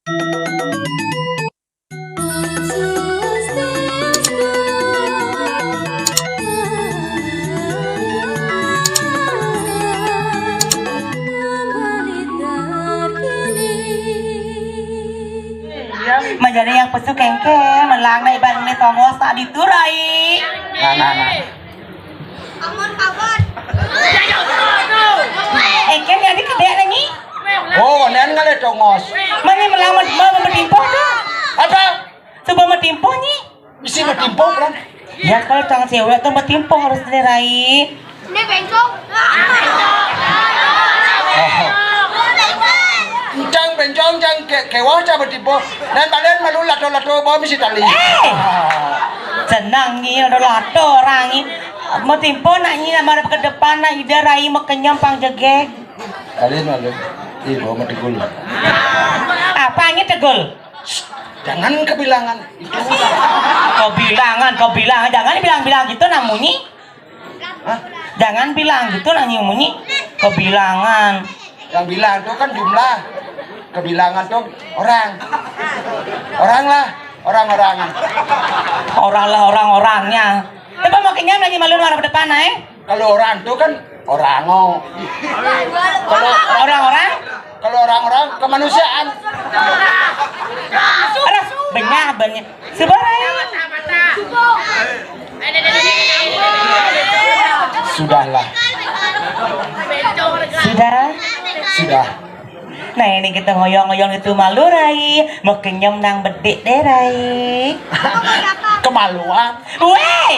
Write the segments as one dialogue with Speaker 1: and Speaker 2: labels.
Speaker 1: Menjadi yang pesu kengkeng melang na iban ni tongos tak diturai.
Speaker 2: Nah.
Speaker 3: Amun kawan.
Speaker 1: Engkeng jadi kedek lagi.
Speaker 2: Oh, nen ngale tongos.
Speaker 1: Mana melang metimpo tu?
Speaker 2: Apa?
Speaker 1: Coba metimpo ni.
Speaker 2: Isi bertimpo kan?
Speaker 1: Ya kalau tangan cewek tu metimpo harus dirai.
Speaker 3: Ini bengkok.
Speaker 2: Cang bencong cang kewa cang bertimpo. Dan balen malu lato bawa misi tali.
Speaker 1: Senang ni ada lato orang ni. Metimpo nak ni marah ke depan nak ida rai makenyam pang jegek.
Speaker 2: Kalian malu. Ibu mati gul.
Speaker 1: Apa ni tegul?
Speaker 2: Jangan kebilangan itu.
Speaker 1: Kau bilangan, jangan bilang gitu namunyi.
Speaker 2: Hah?
Speaker 1: Jangan bilang gitu namunyi. Kebilangan.
Speaker 2: Yang bilang itu kan jumlah. Kebilangan tuh orang. Orang lah, orang-orangan.
Speaker 1: Orang lah orang-orangnya. Coba makinnya lagi malu marah depan
Speaker 2: Kalau orang tuh kan orango. Kalau
Speaker 1: orang-orang
Speaker 2: kalau orang-orang kemanusiaan.
Speaker 1: alah banyak sebenarnya
Speaker 2: Sudahlah. Sudah.
Speaker 1: Nah ini kita ngoyong-ngoyong itu malu rai mau kenyam nang bedik deh rai
Speaker 2: Kemaluan.
Speaker 1: weh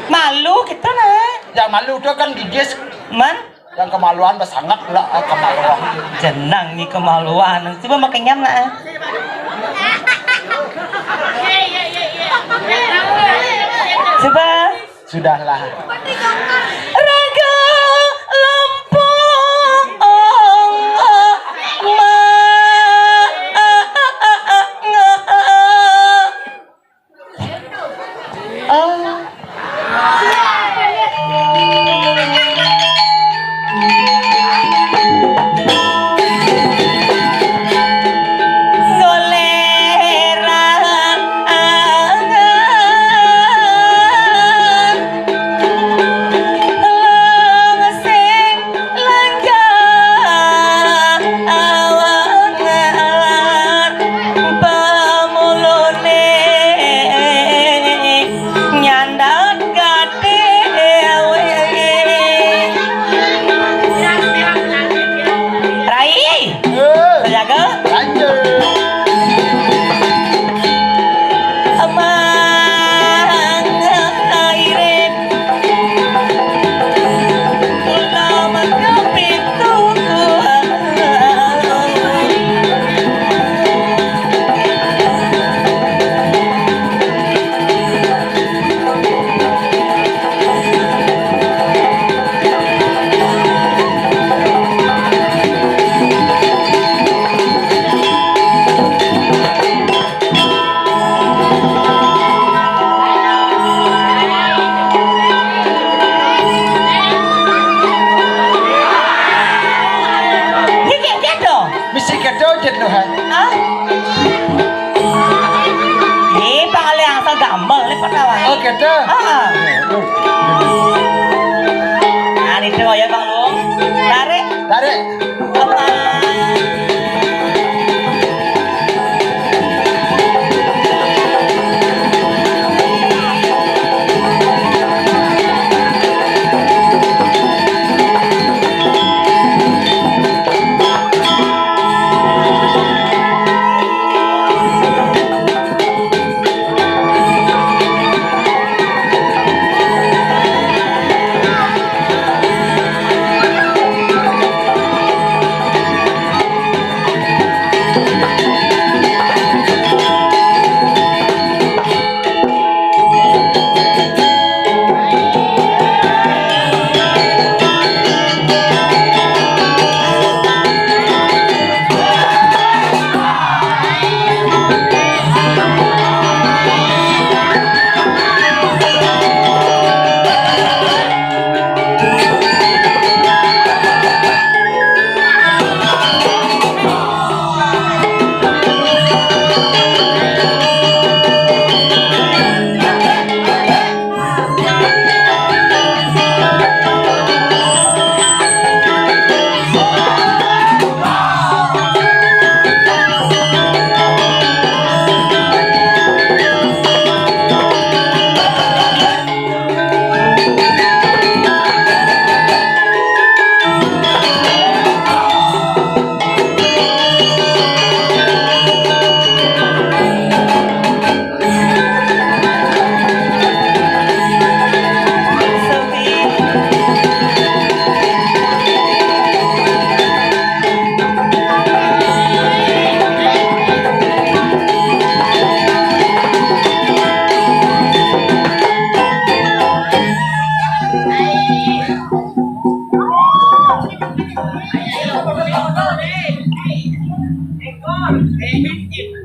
Speaker 1: malu gitu nah
Speaker 2: Yang malu itu kan gigis.
Speaker 1: man
Speaker 2: Yang kemaluan besangat pula kemaluan.
Speaker 1: jenang nih kemaluan coba mau kenyam nah coba
Speaker 2: Sudahlah.
Speaker 1: raga Lampung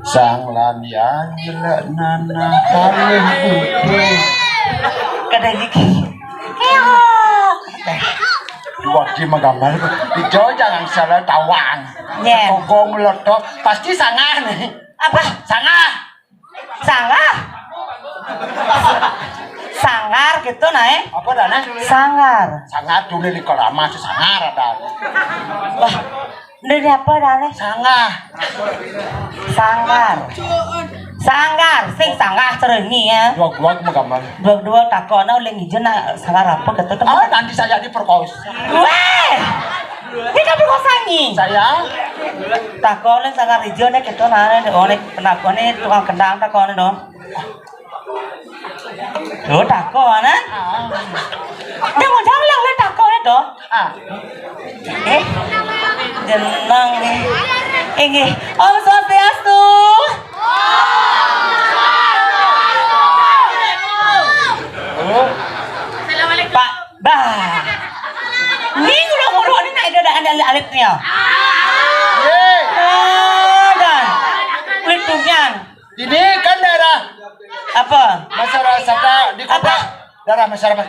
Speaker 2: sang lan ya nana kalih putih
Speaker 1: Kada iki.
Speaker 2: Wadi menggambar Ijo jangan salah tawang
Speaker 1: Nyen.
Speaker 2: Kogong melotok pasti sangah nih
Speaker 1: Apa?
Speaker 2: sangah
Speaker 1: Sangah. Sangar gitu nah
Speaker 2: apa dana
Speaker 1: Sangar.
Speaker 2: sangat dulu di kolama sangar ada
Speaker 1: Wah, dari apa dane?
Speaker 2: sangah
Speaker 1: Sanggar. Sanggar, sing sanggar cerengi ya.
Speaker 2: dua menggambar
Speaker 1: Dua-dua takona oleh ngijen sangar apa kata teman.
Speaker 2: oh nanti saya diperkosa
Speaker 1: Weh. Ini kan kosangi.
Speaker 2: saya
Speaker 1: Takone sangar ijo nek gitu nah oleh penakone tukang kendang takone dong. Tuh takone. Dia mau jalan oleh takone dong. Eh. Jeneng inggih Om Swastiastu. Pak Bah. Ni ngurung-ngurung ni nak ada alifnya.
Speaker 2: Yeay.
Speaker 1: Dan pelitungnya
Speaker 2: Ini kan daerah
Speaker 1: apa?
Speaker 2: masyarakat di kota
Speaker 1: Apa?
Speaker 2: daerah masyarakat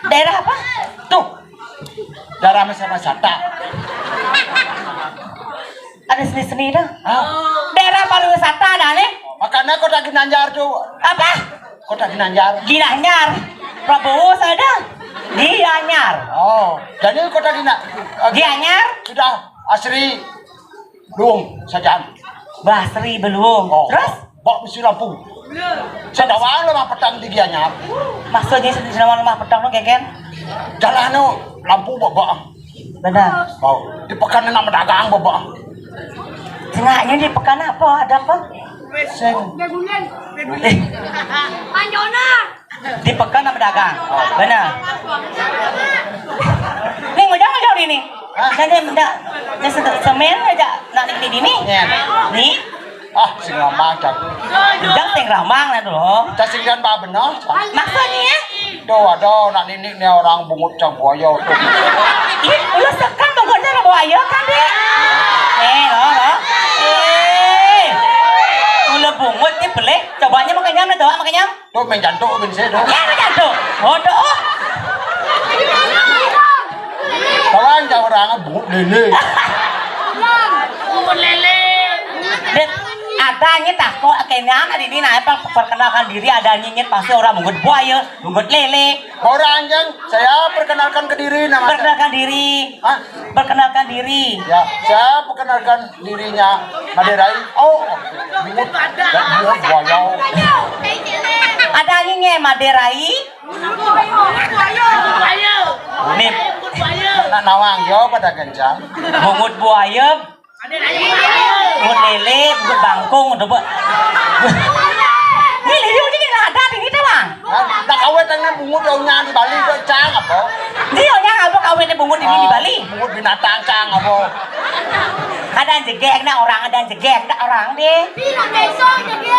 Speaker 1: Daerah apa?
Speaker 2: tuh daerah masyarakat
Speaker 1: Ada seni-seni dah.
Speaker 2: ah
Speaker 1: Daerah pariwisata dah ni.
Speaker 2: makanya kota Ginanjar tuh
Speaker 1: Apa?
Speaker 2: kota Ginanjar
Speaker 1: Ginanyar. Prabowo sada. Ginanyar.
Speaker 2: oh jadi kota
Speaker 1: Ginanyar.
Speaker 2: sudah asri dong saja
Speaker 1: Basri belum.
Speaker 2: oh
Speaker 1: Terus?
Speaker 2: bawa misi lampu sedawang lemah petang di Gianyar
Speaker 1: Maksudnya sedang lemah petang tu keken?
Speaker 2: jalan nu lampu bawa
Speaker 1: Benar.
Speaker 2: oh di pekan nama dagang bawa
Speaker 1: Tengahnya di pekan apa? Ada apa?
Speaker 2: seng
Speaker 3: Panjonan.
Speaker 1: Di pekan nama dagang. Benar. Ni ngajak ni.
Speaker 2: Hah?
Speaker 1: Jadi mendak. Ni semen aja nak ni ni.
Speaker 2: Nyen.
Speaker 1: Ni.
Speaker 2: ah sing lama cak
Speaker 1: Jangan sing ramang lah dulu.
Speaker 2: casingan ba benar
Speaker 1: Maksudnya?
Speaker 2: ada nak ninik ni orang bungut cang buaya tu
Speaker 1: Ih, lu sekan bangkotnya nak bawa ayo kan deh. Loh. Mula bungut ni pelek. Cobanya makan nyam dah doa makan nyam.
Speaker 2: tu main jantung bin saya tu
Speaker 1: Ya macam tu. Oh doa.
Speaker 2: kawan jangan orang bungut lele
Speaker 3: Umur lele.
Speaker 1: Dan adanya takut kenyang ada di mana perkenalkan diri ada nyinyit pasti orang mungut buaya, mungut lele.
Speaker 2: orang yang saya perkenalkan ke diri nama saya.
Speaker 1: Perkenalkan diri.
Speaker 2: Hah?
Speaker 1: Perkenalkan diri.
Speaker 2: Ya, saya perkenalkan dirinya Maderai. Oh, bungut dan bungut buaya.
Speaker 1: Ada nyinyit Maderai. Nih,
Speaker 2: Nak nawang yo pada kencang.
Speaker 1: mungut buaya, mungut lele, mungut bangkung, udah buat. Ini liu ni lah ada di kita bang.
Speaker 2: Nak kawin dengan bungut daunnya di Bali tu cang apa?
Speaker 1: Dia orang apa kawin bungut ini di Bali?
Speaker 2: Bungut binatang cang apa?
Speaker 1: Ada yang jegek nak orang, ada yang jegek nak orang deh.
Speaker 3: Bilang besok jadi.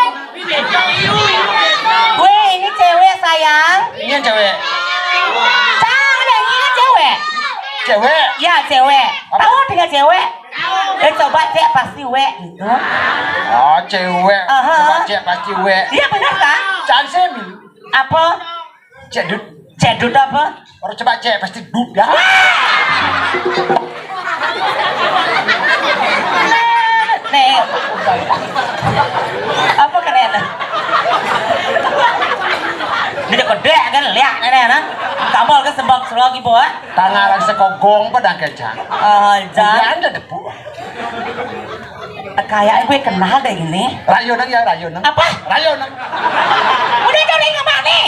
Speaker 1: Weh, ini cewek sayang.
Speaker 2: Ini yang cewek.
Speaker 1: Cang, ada ini kan cewek.
Speaker 2: Cewek.
Speaker 1: Ya cewek. Tahu dengan cewek? Coba cek pasti wek gitu.
Speaker 2: Oh, cewek.
Speaker 1: Aha.
Speaker 2: Coba cek pasti cewek.
Speaker 1: Iya benar kan?
Speaker 2: Cang semi.
Speaker 1: Apa?
Speaker 2: Cek dud.
Speaker 1: Cedut apa?
Speaker 2: Orang coba cek pasti dud ya.
Speaker 1: Nih. Apa keren? Dia kode kan lihat ini nah. Kamu kan sebab selagi buat.
Speaker 2: Tangan orang sekogong pada kencang.
Speaker 1: Jangan.
Speaker 2: Jangan ada debu.
Speaker 1: Kayak gue kenal deh ini.
Speaker 2: Rayonang ya rayonang.
Speaker 1: Apa?
Speaker 2: Rayonang.
Speaker 1: Udah kau lagi kemana?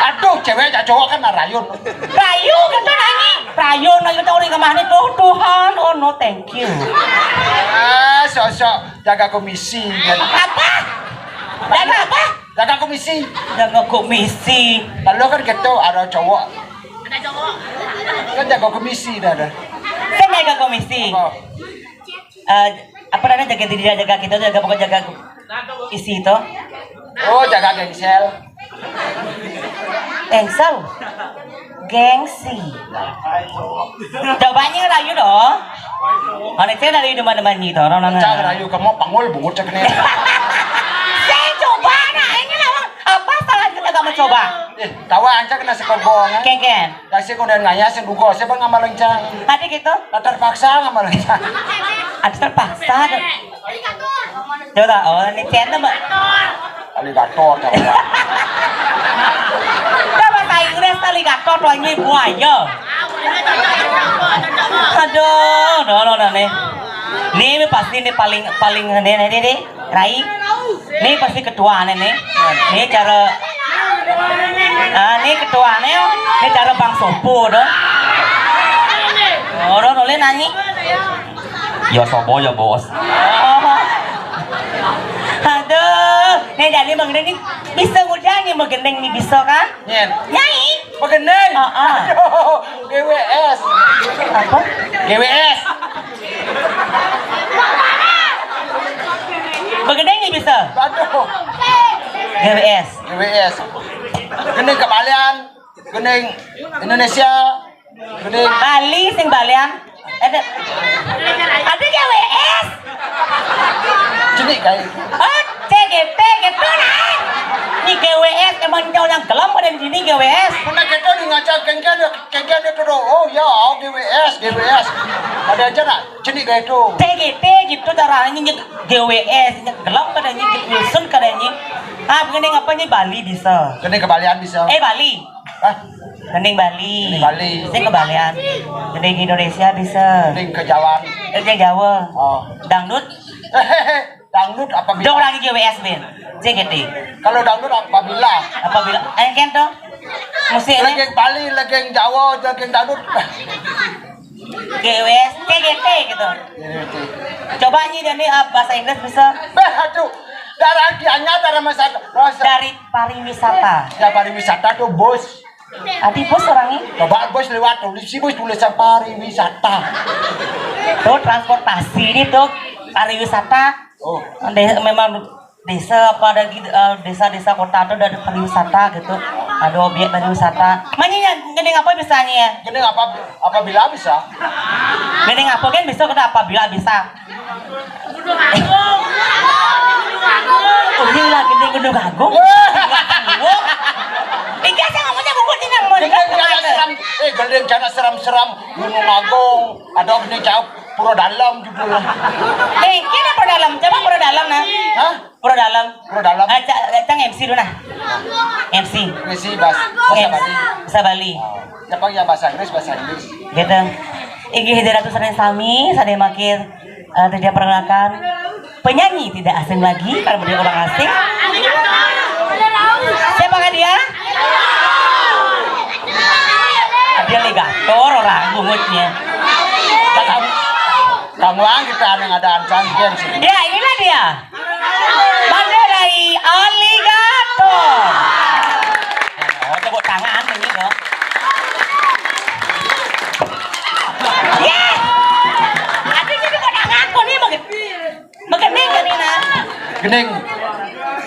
Speaker 2: Aduh, cewek aja cowok kan rayon.
Speaker 1: Rayu kata nanya. Rayu nanya tahu lagi kemana tuh Tuhan. Oh no thank you.
Speaker 2: Sosok jaga komisi kan.
Speaker 1: Apa? Jaga apa?
Speaker 2: Jaga komisi.
Speaker 1: Jaga komisi.
Speaker 2: Lalu kan gitu ada cowok. Kan jaga komisi dah dah.
Speaker 1: Saya jaga komisi.
Speaker 2: Oh.
Speaker 1: Apa namanya jaga diri jaga kita jaga pokoknya jaga isi itu.
Speaker 2: Oh, jaga gengsel.
Speaker 1: Engsel. gengsi. Cobanya rayu dong. Mana saya dari teman-teman gitu orang nana.
Speaker 2: Cak rayu kamu pangul bungut cek nih.
Speaker 1: Saya coba nah ini lah. Apa salah kita kamu coba?
Speaker 2: Tawa ancak kena sekogong.
Speaker 1: Ken.
Speaker 2: Kasih kau dan ngaya sedugo saya bang ngamal lencang.
Speaker 1: Tadi gitu.
Speaker 2: Terpaksa ngamal lencang.
Speaker 1: Ada terpaksa. Coba oh ini channel mbak.
Speaker 2: Aligator coba.
Speaker 1: Coba saya udah aligator tuh ini buaya. Aduh, no nih. Nih pasti nih paling nih, Rai. Nih pasti ketuaan nih. Nih cara nih ketuaannya, nih cara Bang Sopo dong. Oh, boleh nanya. Ya sobo ya bos. Aduh, nih jadi mengenai nih bisa ngudangnya mengenai nih bisa kan?
Speaker 2: Nyen.
Speaker 1: Nyai.
Speaker 2: Mengenai. Aduh, GWS.
Speaker 1: Apa?
Speaker 2: GWS.
Speaker 1: Mengenai nih bisa.
Speaker 2: Aduh.
Speaker 1: GWS.
Speaker 2: GWS. Gening kebalian. Gening Indonesia. Gening
Speaker 1: Bali sing balian. Ada GWS.
Speaker 2: jenik kayak.
Speaker 1: Oh, CGT gitu nah. Ini GWS emang jauh yang gelap pada di sini GWS.
Speaker 2: Mana kita nih ngajak kengkian itu doh. Oh ya, GWS. Ada aja nak jenik kayak itu.
Speaker 1: CGT gitu caranya GWS gelap pada ini Wilson kadanya. Ah, begini apa nih Bali bisa.
Speaker 2: Gening kebalian bisa.
Speaker 1: Bali.
Speaker 2: Hah?
Speaker 1: Gening Bali.
Speaker 2: Gening Bali.
Speaker 1: Saya kebalian. Gening Indonesia bisa.
Speaker 2: Gening kejawan.
Speaker 1: Jawa.
Speaker 2: Oh.
Speaker 1: Dangdut.
Speaker 2: Dangdut apabila.
Speaker 1: Dong lagi GWS Ben. CGT.
Speaker 2: Kalau dangdut apabila.
Speaker 1: Apabila kan tuh musiknya
Speaker 2: Lagi Bali, lagi Jawa, lagi dangdut.
Speaker 1: GWS, CGT gitu. Coba nih bahasa Inggris bisa
Speaker 2: Aduh, darah dianya darah masyarakat.
Speaker 1: dari pariwisata.
Speaker 2: Ya pariwisata tuh bos.
Speaker 1: Adi bos orangnya.
Speaker 2: Coba bos lewat tulis si bos tulisan pariwisata.
Speaker 1: Tuh transportasi ini tuh pariwisata.
Speaker 2: Oh,
Speaker 1: Memang desa apa ada gitu desa-desa kota tuh ada pariwisata gitu. Ada objek pariwisata. Makanya gini apa bisanya ya?
Speaker 2: gini apabila bisa.
Speaker 1: Gini apa kan bisa kita apabila bisa. Oh ini lah gini Gunung Agung. Iya saya ngomongnya bukan ini mau
Speaker 2: Gendeng jangan seram-seram Gunung Agung. Ada gini jauh Pura Dalam judulnya.
Speaker 1: Kira Pura Dalam, coba Pura Dalam nah.
Speaker 2: Hah?
Speaker 1: Pura Dalam.
Speaker 2: Pura Dalam.
Speaker 1: Cang MC dulu nah. MC.
Speaker 2: Ngisi bahasa Bali.
Speaker 1: Bahasa Bali.
Speaker 2: Jepang ya bahasa Inggris.
Speaker 1: Gitu. Iki hidratus sanes sami sade makin tidak perkenalkan penyanyi tidak asing lagi karena beliau orang asing. Siapa kan dia? Dia ligator orang bungutnya.
Speaker 2: Kang Wang kita ada canggih sih.
Speaker 1: Ya inilah dia. Banderai Alligator. Oh tepuk tangan ini dong. Yeah. Aduh jadi tepuk tanganku nih Begening kan Nina?
Speaker 2: Gening.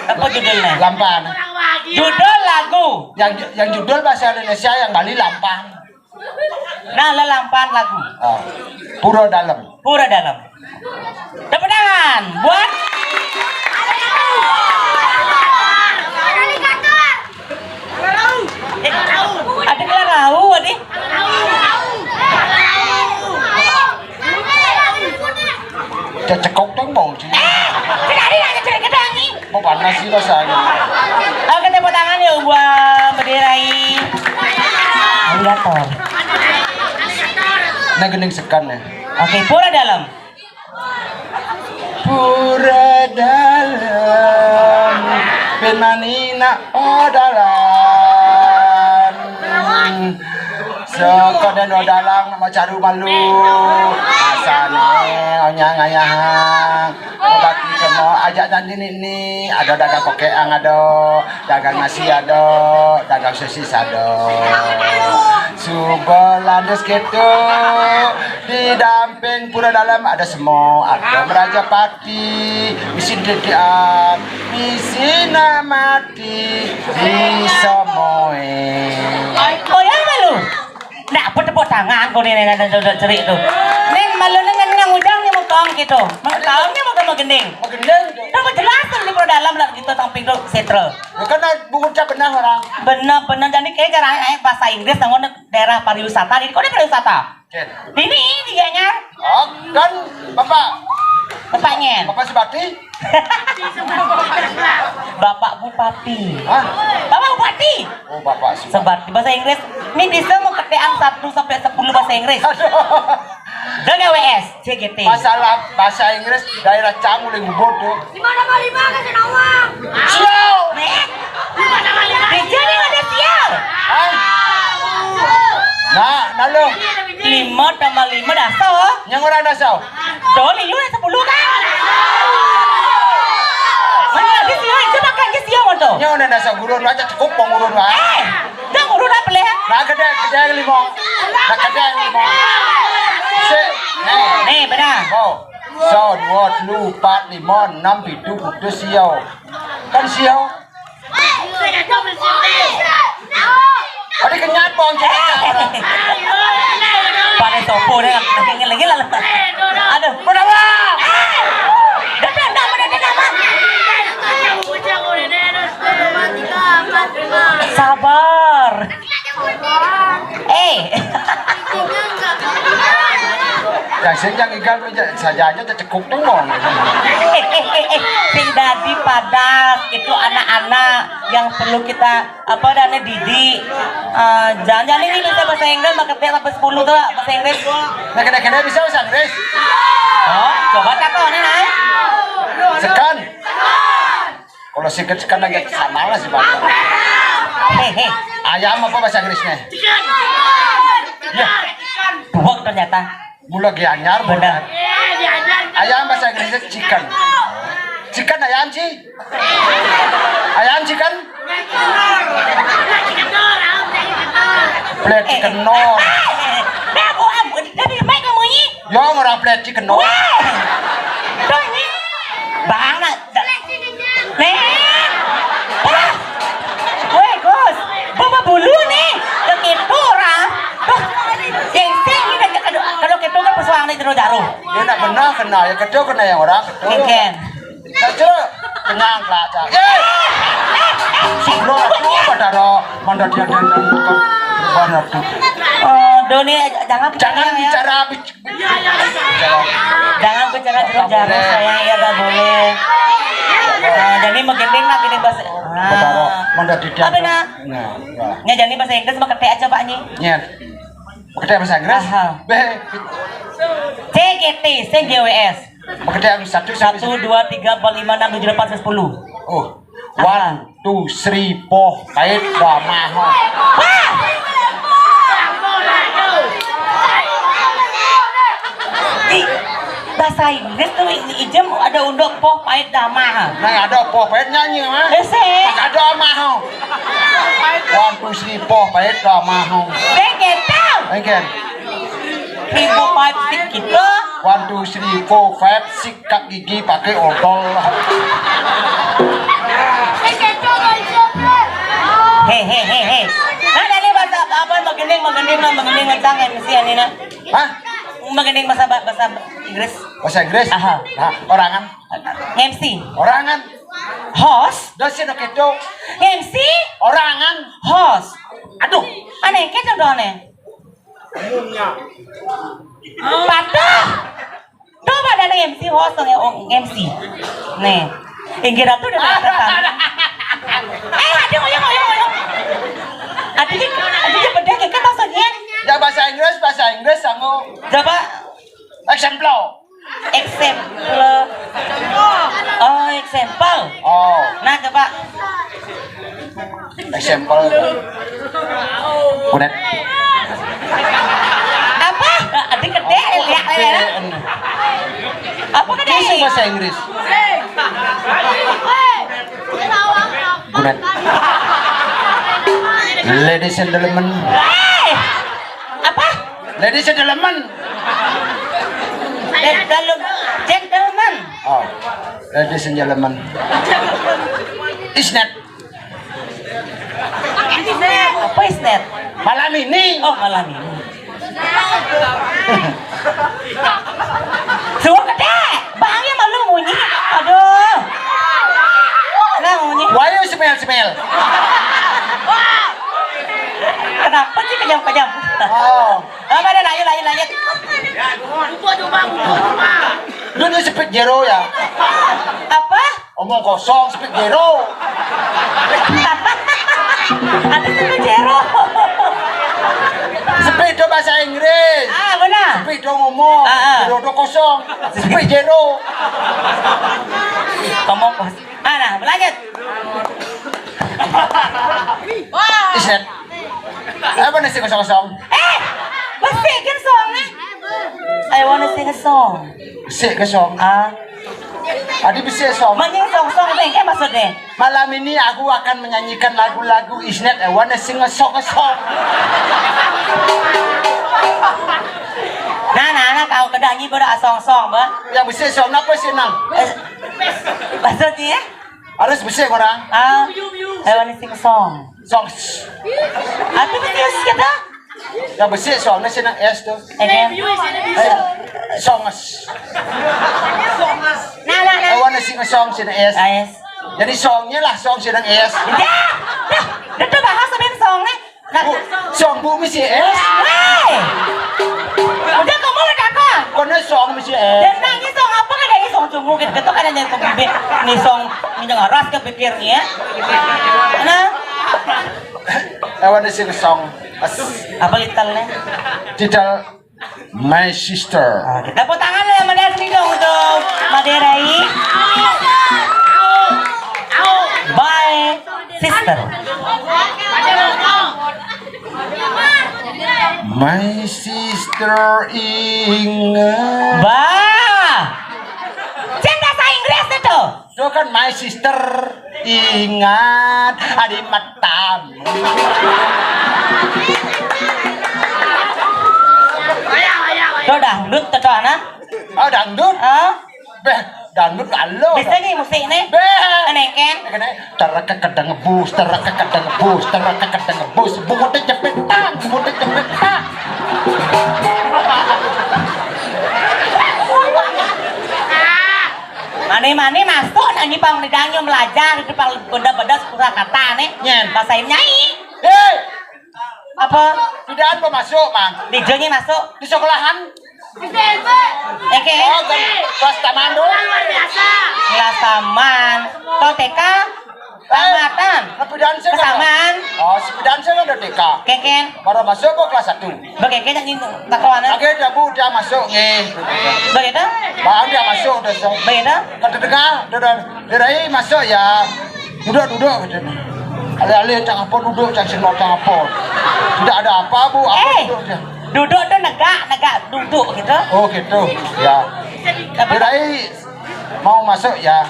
Speaker 1: Apa judulnya?
Speaker 2: Lampan.
Speaker 1: Judul lagu.
Speaker 2: Yang judul bahasa Indonesia yang Bali Lampan.
Speaker 1: Nah, lampan lagu.
Speaker 2: Pura Dalam.
Speaker 1: Pura Dalam. Tepuk tangan buat ada kelarau adi.
Speaker 2: Cekok dong bau sih.
Speaker 1: Tidak ada cerita kedangi.
Speaker 2: Mau panas sih rasanya.
Speaker 1: Oke tepuk tangan ya buat Banderai Alligator.
Speaker 2: Nah gening sekan ya.
Speaker 1: Oke, Pura Dalam.
Speaker 2: Pura Dalam, penmanina odalan. Soko dan odalang nama caru malu. Asane onyang-anyang. Obati semua ajak dan ini ada dagang kokeang ada, dagang nasi ada, dagang sosis ada. Subalandes gitu didamping Pura Dalam ada semua, ada Merajapati, mesin dedian, misi mati di semoe.
Speaker 1: Oh ya malu. Nak apa tepuk tangan kau ni udah cerik tu. Nen malu dengan yang udang ni mau tong gitu. Mau tong ni mau gending.
Speaker 2: Magendeng.
Speaker 1: Dah penjelasan di dalam lah gitu samping tu settle.
Speaker 2: Bukan buku cap benar orang.
Speaker 1: Benar jadi kayak sekarang bahasa Inggris sama daerah pariwisata. Ini kau ni pariwisata.
Speaker 2: Ken.
Speaker 1: Ini diganya.
Speaker 2: Oh, kan Bapak
Speaker 1: Bapaknya.
Speaker 2: Bapak Sebati.
Speaker 1: Bapak Bupati.
Speaker 2: Hah?
Speaker 1: Bapak Bupati.
Speaker 2: Oh, Bapak Sebati.
Speaker 1: Sebat di bahasa Inggris. Ini bisa mau ketean 1 sampai 10 bahasa Inggris.
Speaker 2: Aduh.
Speaker 1: Dengan WS, CGT.
Speaker 2: Masalah bahasa Inggris daerah Canggu yang bodoh.
Speaker 3: 5 tambah 5 kasih nawang.
Speaker 2: Sial.
Speaker 1: Nek,
Speaker 3: 5 tambah 5.
Speaker 1: di sini ada sial.
Speaker 2: Hah? Nah, lalu
Speaker 1: 5 tambah 5 dah so.
Speaker 2: yang orang dasar.
Speaker 1: Doli lu 10 kan? Mana ada sial? Coba kan ke sial tu.
Speaker 2: Yang orang dasar gurun aja cukup pengurun lah.
Speaker 1: Dah urut apa leh?
Speaker 2: Nah, kedai limau. Nah, kedai limau.
Speaker 1: Nih, benar.
Speaker 2: Oh, son, wot, lu, pat, limon, 6, 7, putus, siau. Kan siau?
Speaker 3: Saya dah bersih.
Speaker 2: Ada kenyat bong cakap.
Speaker 1: Pada sopo ni lagi lah. Aduh,
Speaker 2: Berapa?
Speaker 1: dah nama. Sabar.
Speaker 2: Yang senjang ikan saja aja cukup tengok.
Speaker 1: Sing dadi padas itu anak-anak yang perlu kita apa dana didik. Jangan ini bisa bahasa Inggris maka sampai 10 tuh bahasa Inggris.
Speaker 2: Nah, kedai-kedai bisa bahasa Inggris.
Speaker 1: Oh, coba takut nih nah.
Speaker 2: Sekan. Kalau sekan lagi sama lah sih bang.
Speaker 1: Hehe,
Speaker 2: Ayam apa bahasa Inggrisnya? Ya,
Speaker 1: buang ternyata.
Speaker 2: mula gianyar
Speaker 1: Benar.
Speaker 2: Ayam bahasa Inggrisnya chicken. Chicken ayam sih. Ayam chicken. Plate chicken nor.
Speaker 1: Dah aku tapi mai kamu ni.
Speaker 2: Yo orang plate chicken nor.
Speaker 1: Tuh ini. Banget. Nih. Weh, Gus. Bawa bulu nih. Begitu orang. Tuh. Sing ini kalau kita kan persoalan itu jarum.
Speaker 2: Dia nak benar kena ya kedua kena yang orang.
Speaker 1: Mungkin.
Speaker 2: Kacau. Kenyang lah cak. Sebelum aku pada mana dia dan benar tu.
Speaker 1: Doni jangan
Speaker 2: bicara.
Speaker 1: Jangan bicara jarum sayang ya gak boleh. Jadi menggending lah gini bahasa.
Speaker 2: Mana dia.
Speaker 1: Apa nak? Nya jadi bahasa Inggris mah ketek aja Pak Nyi.
Speaker 2: Nya. Pakai bahasa Inggris.
Speaker 1: CGT, CGWS.
Speaker 2: Pakai satu
Speaker 1: 1 2 3 4 5 6 7 8 9 10.
Speaker 2: Oh. 1 2 3 4 kait dah mahal.
Speaker 1: Bahasa Inggris tuh ijem ada undok poh pahit damah.
Speaker 2: Nah ada poh pahit nyanyi mah. Ada mahal. 1 2 3 4 pahit dah mahal.
Speaker 1: CGT.
Speaker 2: Again.
Speaker 1: 3 4 5 6 gitu.
Speaker 2: 1 2 3 4 5 sikat gigi pakai odol.
Speaker 1: Hehehe. Nah dari bahasa apa mengending macam MC ini nah.
Speaker 2: Hah?
Speaker 1: Mengending bahasa Inggris.
Speaker 2: Bahasa Inggris?
Speaker 1: Aha.
Speaker 2: Nah, orangan.
Speaker 1: MC.
Speaker 2: Orangan.
Speaker 1: Host.
Speaker 2: Dosen oke do.
Speaker 1: MC.
Speaker 2: Orangan.
Speaker 1: Host.
Speaker 2: Aduh.
Speaker 1: Aneh kan contoh aneh. Patah. Coba ada MC host yang MC. Nih. Inggris tuh udah datang. Aduh, ayo. Aduh, beda kan maksudnya.
Speaker 2: Ya bahasa Inggris sangu.
Speaker 1: Coba
Speaker 2: Example.
Speaker 1: Oh, example.
Speaker 2: Oh,
Speaker 1: Nah, coba.
Speaker 2: example. Kudet.
Speaker 1: Apa? Adik gede, lihat ya. Apa gede?
Speaker 2: Bisa bahasa Inggris. Kudet. Ladies and gentlemen.
Speaker 1: Apa?
Speaker 2: Ladies and gentlemen.
Speaker 1: Gentleman.
Speaker 2: Oh, ladies and gentlemen. Isnet.
Speaker 1: Apa is that?
Speaker 2: Malam ini.
Speaker 1: Oh, malam ini. Suruh gede, bangnya malu bunyi. Aduh. Nah bunyi.
Speaker 2: Why you smell?
Speaker 1: Kenapa sih kejam-kejam?
Speaker 2: Oh.
Speaker 1: Apa ada lanjut.
Speaker 2: Lu ni speed zero ya?
Speaker 1: Apa?
Speaker 2: Omong kosong speed zero.
Speaker 1: Ada tuh jero.
Speaker 2: Speed itu bahasa Inggris.
Speaker 1: Ah benar.
Speaker 2: Speed itu ngomong. Zero itu kosong. Speed zero.
Speaker 1: Ngomong kos. Nah lanjut.
Speaker 2: Iset. Apa nasi kosong-kosong?
Speaker 1: Masih kan songnya? I wanna sing a song.
Speaker 2: Bisik kosong. Adi bisik song.
Speaker 1: Menying song bengke maksudnya.
Speaker 2: Malam ini aku akan menyanyikan lagu-lagu Isnet. I wanna sing a song.
Speaker 1: Nah, kau kedanyi pada song bah.
Speaker 2: Yang bisik song apa sih nang?
Speaker 1: Maksudnya?
Speaker 2: Harus bisik orang.
Speaker 1: I wanna sing a song.
Speaker 2: Song.
Speaker 1: Apa betul kata?
Speaker 2: Yang bisik song nasi nang S tu.
Speaker 1: Again.
Speaker 2: Song.
Speaker 1: Nah.
Speaker 2: I wanna sing a song sih nang S.
Speaker 1: Yes.
Speaker 2: Jadi songnya lah song sih nang S.
Speaker 1: Dah tu bahasa ben song ni.
Speaker 2: Song bu mesti S.
Speaker 1: Hey. Udah kamu lah kakak.
Speaker 2: Kau song mesti S.
Speaker 1: Dan nangis song apa kan ada song cungu gitu kan ada yang kebibit ni song ni jangan ras ke pikirnya. Nah.
Speaker 2: I wanna sing a song.
Speaker 1: Apa litelnya?
Speaker 2: Titel My Sister.
Speaker 1: Kita tepuk tangan lah yang Madera sini dong untuk Maderai. Bye, sister.
Speaker 2: My sister ingat.
Speaker 1: Bah. Jangan bahasa Inggris itu.
Speaker 2: Itu kan my sister ingat adi matamu.
Speaker 1: Itu dangdut itu anak.
Speaker 2: Oh dangdut? Beh, dangdut kalau.
Speaker 1: Bisa nih musik nih.
Speaker 2: Beh.
Speaker 1: Neken.
Speaker 2: Teraka kadang ngebus, teraka kadang ngebus, teraka kadang ngebus. Bungutnya cepet tak, bungutnya cepet tak.
Speaker 1: Mani masuk nyanyi pang lidangnya belajar di pang benda-benda sepura kata nih.
Speaker 2: Nyen.
Speaker 1: Bahasa nyanyi.
Speaker 2: Hei,
Speaker 1: Apa?
Speaker 2: tidak apa masuk, Mang.
Speaker 1: DJ-nya masuk.
Speaker 2: Di sekolahan.
Speaker 1: Oke.
Speaker 2: Oh, kan kelas taman dulu.
Speaker 1: Kelas taman. Kau TK? Tamatan.
Speaker 2: Sepedaan saya kan?
Speaker 1: Kesamaan.
Speaker 2: Oh, sepedaan saya udah TK.
Speaker 1: Keken.
Speaker 2: Baru masuk kok kelas 1.
Speaker 1: Bagaimana nyanyi takwanan?
Speaker 2: Akhirnya Bu dia masuk nih.
Speaker 1: Bagaimana?
Speaker 2: Bang dia masuk udah so.
Speaker 1: Bagaimana?
Speaker 2: Kata dengar, dari masuk ya. Duduk gitu. Alih-alih cang apa duduk, cang senok cang apa. Tidak ada apa Bu, apa duduk dia.
Speaker 1: Duduk tuh negak duduk gitu.
Speaker 2: Oh gitu, ya. Dari mau masuk ya.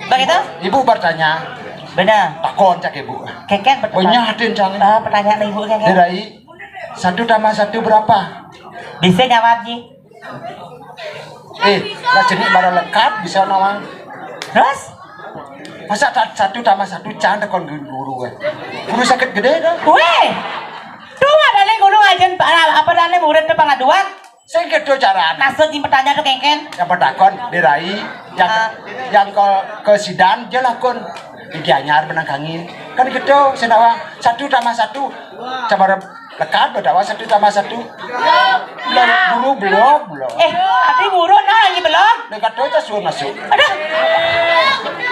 Speaker 1: Bagaimana?
Speaker 2: Ibu bertanya,
Speaker 1: Benar.
Speaker 2: takon cak ibu.
Speaker 1: Keken
Speaker 2: Banyak hatin cang.
Speaker 1: pertanyaan ibu keken.
Speaker 2: Dari 1 tambah 1 berapa?
Speaker 1: Bisa jawab Ji.
Speaker 2: Lah jenis baru lengkap bisa nawang.
Speaker 1: Terus?
Speaker 2: Masa 1 tambah 1 cang tekon guru kan. Guru sakit gede dah.
Speaker 1: Weh. Tuh ada nih guru ngajen apa dane murid tuh pengaduan.
Speaker 2: Saya gitu cara.
Speaker 1: Maksud di pertanyaan tuh keken.
Speaker 2: Yang bertakon dirai yang ke sidang dia lakon iki anyar menangkangin kan gitu senawang 1 tambah 1 coba lekat berdawa 1 tambah 1 belum
Speaker 1: Tapi guru nah lagi belum.
Speaker 2: dekat itu suruh masuk
Speaker 1: Aduh.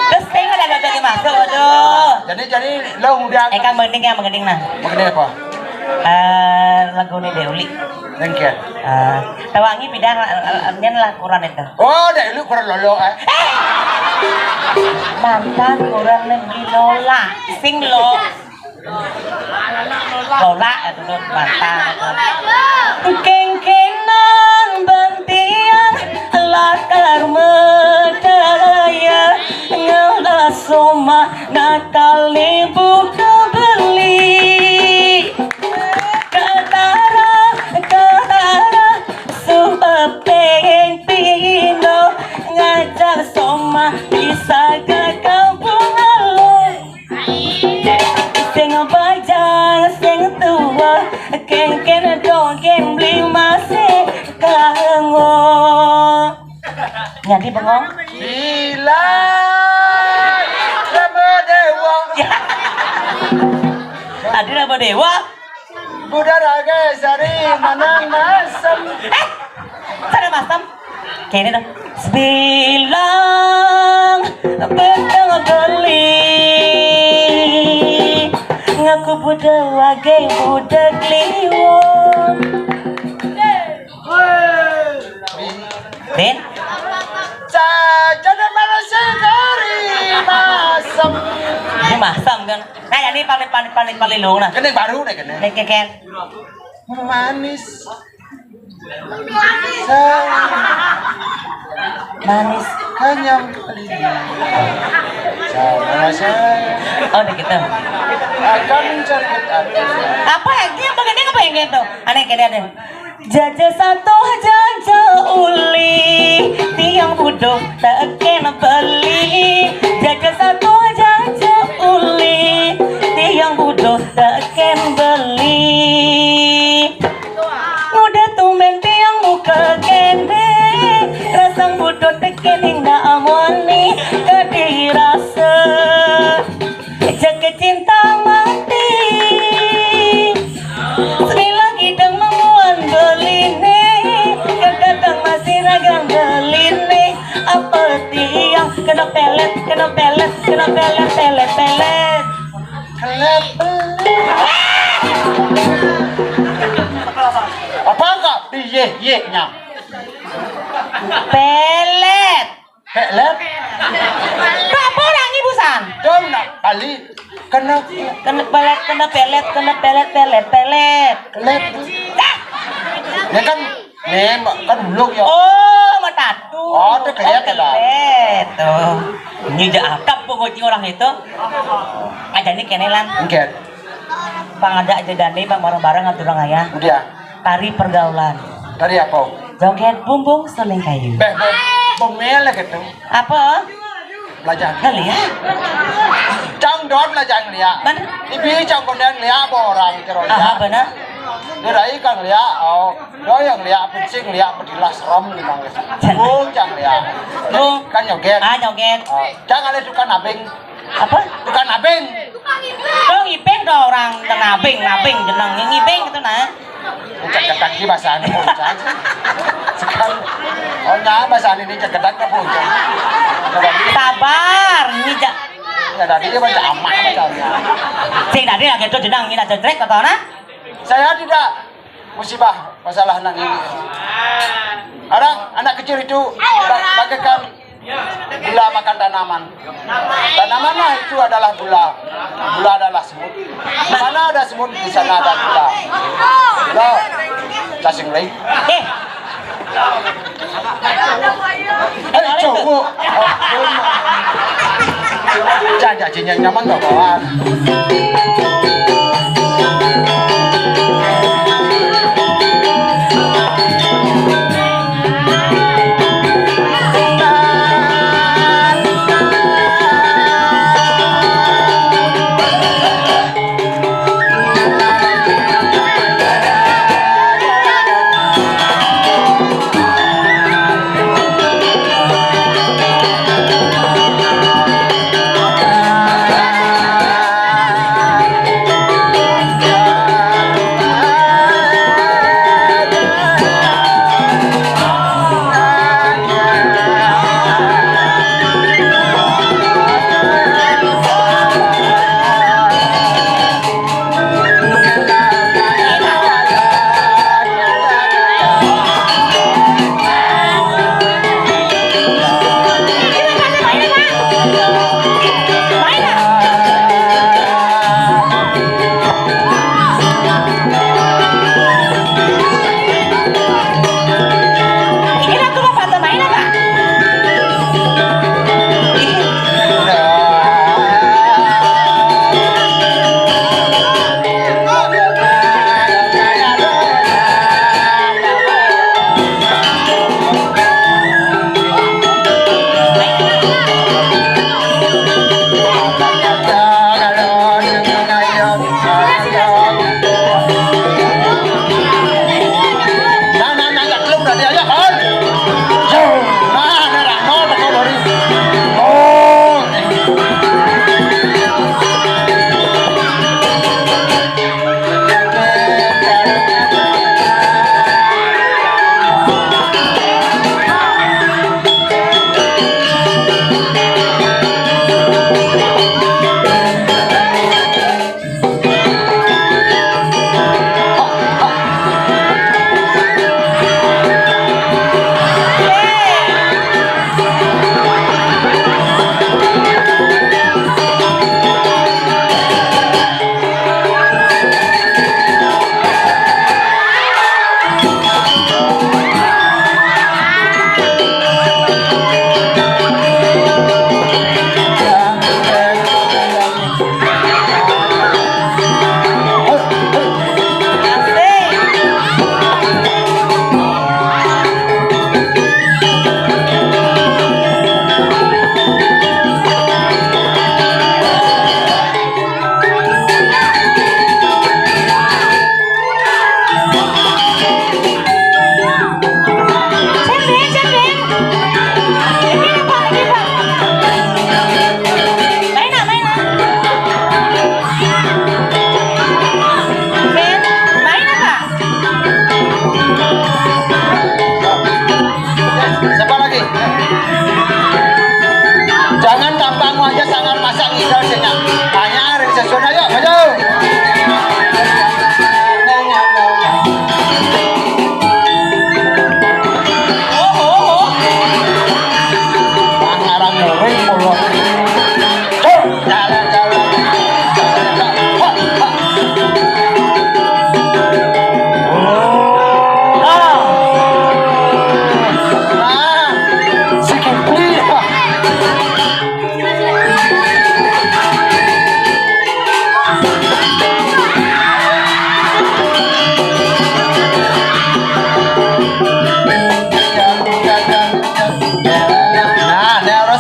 Speaker 1: Terus saya nggak ada jadi masuk aduh.
Speaker 2: jadi lo udah
Speaker 1: Kang mending yang mending nah.
Speaker 2: mengenai apa
Speaker 1: Lagu ini Deuli.
Speaker 2: lengket
Speaker 1: Tawangi bidang nyen lah kurang itu.
Speaker 2: oh dah lu kurang lolo
Speaker 1: Mantan kurang lebih Lola, sing lo. Lola itu tuh mantan. Kengkenan bantian lakar medaya ngelasoma nakal buka beli. Ketara supeng pino ngajak soma bisa ke kampung alun. Sing bajang sing tua keng dong gambling masih Jadi bengong.
Speaker 2: Bila Rama Dewa
Speaker 1: Tadi apa dewa?
Speaker 2: Buddha Raga Sari Manang Masam
Speaker 1: Sana masam. Kayak ini dong. Sebilang petang beli ngaku budak wage budak kliwon. Ben,
Speaker 2: Sajana Marasari Masam
Speaker 1: ini masam kan? Nah, ini paling long nah.
Speaker 2: Kene baru deh kene
Speaker 1: Nek keken.
Speaker 2: Manis
Speaker 1: Manis.
Speaker 2: Kanyam Sama saya
Speaker 1: Oh, deh gitu.
Speaker 2: akan mencari hati
Speaker 1: Apa ya? Dia bagiannya apa yang gitu? Aneh kene ada. Jaja satu jaja uli tiang budok tak kena beli. Jaja satu jaja uli tiang budok tak kena beli. Udah tumen tiang muka kene rasang budok tekening na amoni kedirasa jaga cinta mati. Sebilang hidang memuan beline kedatang masih ragang beline apa tiang kena pelet pelet pelet
Speaker 2: apa enggak piye ye nya
Speaker 1: pelet
Speaker 2: pelet
Speaker 1: apa orang ibusan
Speaker 2: dom nak kali kena
Speaker 1: kena pelet pelet
Speaker 2: kelet ya kan kan belum ya
Speaker 1: oh matatu
Speaker 2: Oh, itu kelihatan lah.
Speaker 1: tuh ini udah akap pokoknya orang itu aja nih kenelan
Speaker 2: mungkin
Speaker 1: pangada aja dani bang bareng-bareng ngatur orang ayah
Speaker 2: udah
Speaker 1: tari pergaulan
Speaker 2: dari apa
Speaker 1: joget bumbung seling kayu
Speaker 2: bomel gitu
Speaker 1: apa
Speaker 2: belajar
Speaker 1: kali ya
Speaker 2: trong đó belajar lihat
Speaker 1: mana
Speaker 2: ibi trong con đen lihat orang terus
Speaker 1: aha
Speaker 2: ya
Speaker 1: benar
Speaker 2: dia dari kan lihat oh đó yang lihat penting lihat bedilas rom di mang bung jangan lihat
Speaker 1: bung
Speaker 2: kan nyoget
Speaker 1: nyoget
Speaker 2: jangan lihat tukang nabing
Speaker 1: apa
Speaker 2: tukang nabing
Speaker 1: oh ngipeng dong orang nabing jeneng ngipeng gitu nah
Speaker 2: ceketak di bahasa ini puncak sekarang oh nah bahasa ini ceketak ke puncak
Speaker 1: sabar nyijak
Speaker 2: ya tadi dia baca amat bacanya
Speaker 1: sing tadi lagi itu jeneng ini ada jelek atau nah
Speaker 2: saya tidak musibah masalah anak ini orang anak kecil itu bagaikan gula makan tanaman lah itu adalah gula adalah semut di mana ada semut di sana ada gula cacing lagi cowok jangan nyaman gak kawan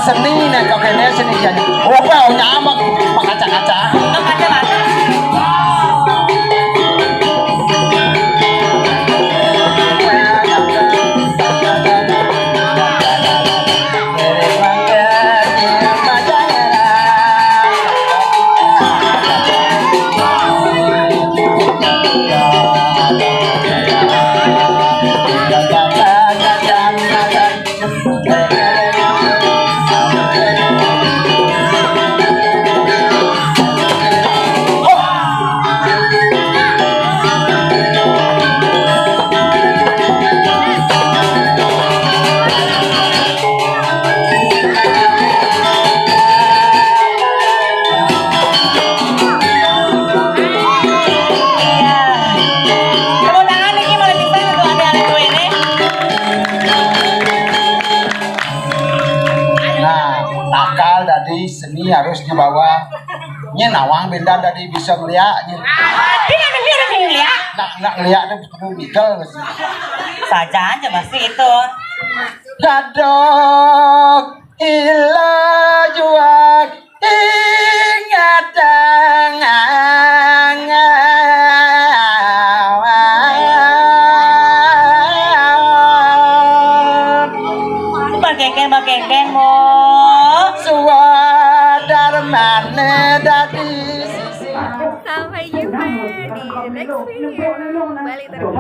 Speaker 2: seni nih kok kene seni jadi. Oh, kau nyamak kaca-kaca.
Speaker 1: Untuk kacamata. Iya. Tepuk tangan nih malah bisa untuk adik-adik gue ini.
Speaker 2: Nah, akal dari seni harus dibawa. Nya nawang benda dari bisa ngeliat.
Speaker 1: Dia ada lihat.
Speaker 2: Nak ngeliat itu betul betul sih.
Speaker 1: Saja aja pasti itu.
Speaker 2: Gadok ila juak ingat
Speaker 1: Bagengken mo.
Speaker 2: suadar mana dari sisi
Speaker 4: Sampai jumpa di next video. Balik terus.